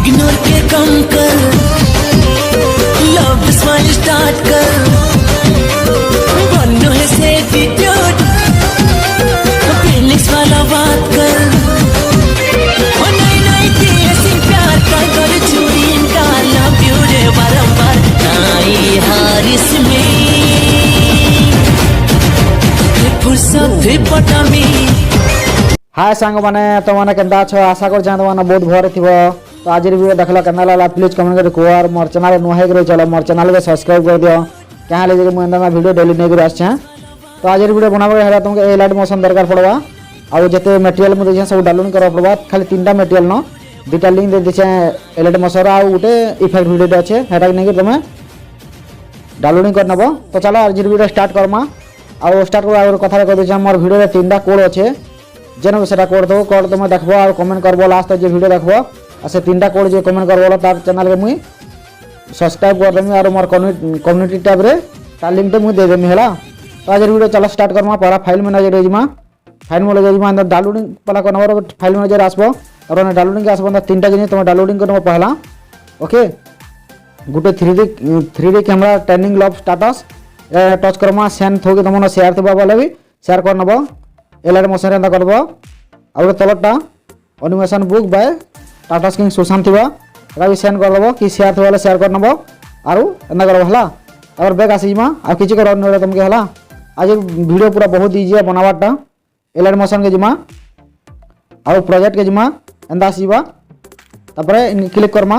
Ignore के कम कर, love smile start कर, बनो है से एटीट्यूड, फीलिंग्स वाला बात कर। ओ नहीं नहीं थी ऐसी प्यार का कर चूड़ी इनका लव यू रे बारंबार नाई हार इसमें फुर्सत थे पटा में। हाय सांग मैंने तो मैंने केन्ता छ आशा कर मैंने बहुत भर थी। तो आज वीडियो देखला केन्ता लागला प्लीज कमेंट कर को और मोर चैनल नुआ है चलो मोर चैनल के सब्सक्राइब कर दियो क्या ले मुझे वीडियो डेली नहीं कर आछे। तो आज वीडियो बनाबे है तुमके ए लाइट मोशन दरकार पड़वा आ जते मटेरियल में देछे सब डाउनलोड करबा पड़वा। खाली तीनटा मटेरियल न दुटा लिंक दे देछे ए लाइट मोशन आ उटे इफेक्ट वीडियो अच्छे हेटा नहीं तुम डाउनलोडिंग कर नब। तो चलो आज वीडियो स्टार्ट करमा आ स्टार्ट कर कथा कह देछे मोर वीडियो तीनटा कोड अच्छे जेन से कोड दो कोड तुम देखबो और कमेंट करबो लास्ट तक वीडियो देखबो आ से तीनटा कोड जे कमेंट करबो तार चैनल के मुई सब्सक्राइब कर देमी और मोर कम्युनिटी टैब रे तार लिंक मुई दे देमी हला। तो आज वीडियो चलो स्टार्ट करमा। पहला फाइल मैनेजर रेजमा फाइल में ले अंदर डाउनलोडिंग पहला करना फाइल मैनेजर आसबो और डाउनलोडिंग के आसबो तीनटा जिनिस तुम डाउनलोडिंग करबो पहला। ओके गुटे 3D कैमरा टर्निंग लॉब स्टेटस टच करमा सेंड थोके तुम शेयर थबा बोले भी शेयर कर नबो एलाइट मोशन एंदा करबो और तलटा एनिमेशन बुक बाय टाटा स्किंग सुशांत थिबा एटा भी सेंड कर दबो कि शेयर थबा शेयर कर नबो और एंदा करबो हला। और बैक आसीमा आ किछि कर न तुमके हला। आज वीडियो पूरा बहुत इजी है बनावाटा एलाइट मोशन के जिमा और प्रोजेक्ट के जिमा एंदा आसीबा तापरे क्लिक करमा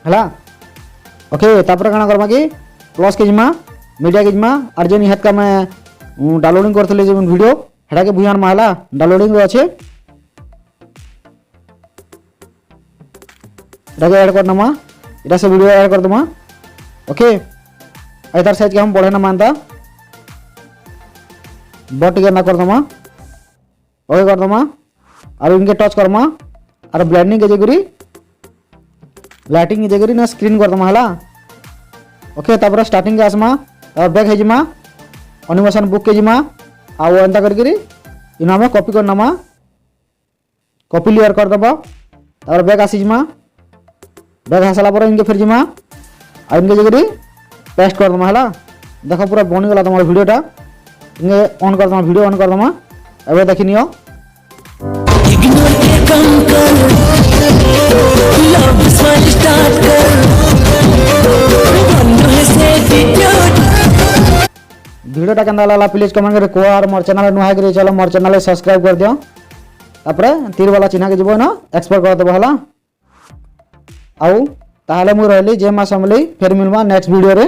हला। ओके तापरे काना करमा कि प्लस के जिमा मीडिया के जिमा और जेन हेत का मैं डाउनलोडिंग करथले जे वीडियो हेडा के बुयान माला डाउनलोडिंग रे अच्छे एटा के ऐड कर नमा एटा से वीडियो ऐड कर दमा। ओके इधर साइज के हम बढ़े ना मानता बट के ना कर दमा ओके कर दमा और इनके टच करमा और ब्लेंडिंग के जगरी लाइटिंग के जगरी ना स्क्रीन कर दमा हला। ओके तापर स्टार्टिंग के आसमा और बैक है जिमा एनिमेशन बुक के जिमा आ एंता करके इन हमें कॉपी कर नमा कॉपी लेयर कर दबा और बैक आसी जिमा बैक आसला पर इनके फिर जिमा आ इनके जगह पेस्ट कर दमा हला। देखो पूरा बनी गला तुम्हारा वीडियोटा इनके ऑन कर दमा वीडियो ऑन कर दमा एबे देखिनियो इग्नोर के कम कर, लव स्माइल स्टार्ट कर, बनो है से एटीट्यूड। वीडियोटा केंदा लागला प्लीज कमेंट कर को और मोर चैनल नुआ है चलो मोर चैनल सब्सक्राइब कर दियो तापरे तीर वाला चिन्ह के जबो ना एक्सपोर्ट कर दबो हला। आउ ताहले मु रहली जे मा समली फिर मिलवा नेक्स्ट वीडियो रे।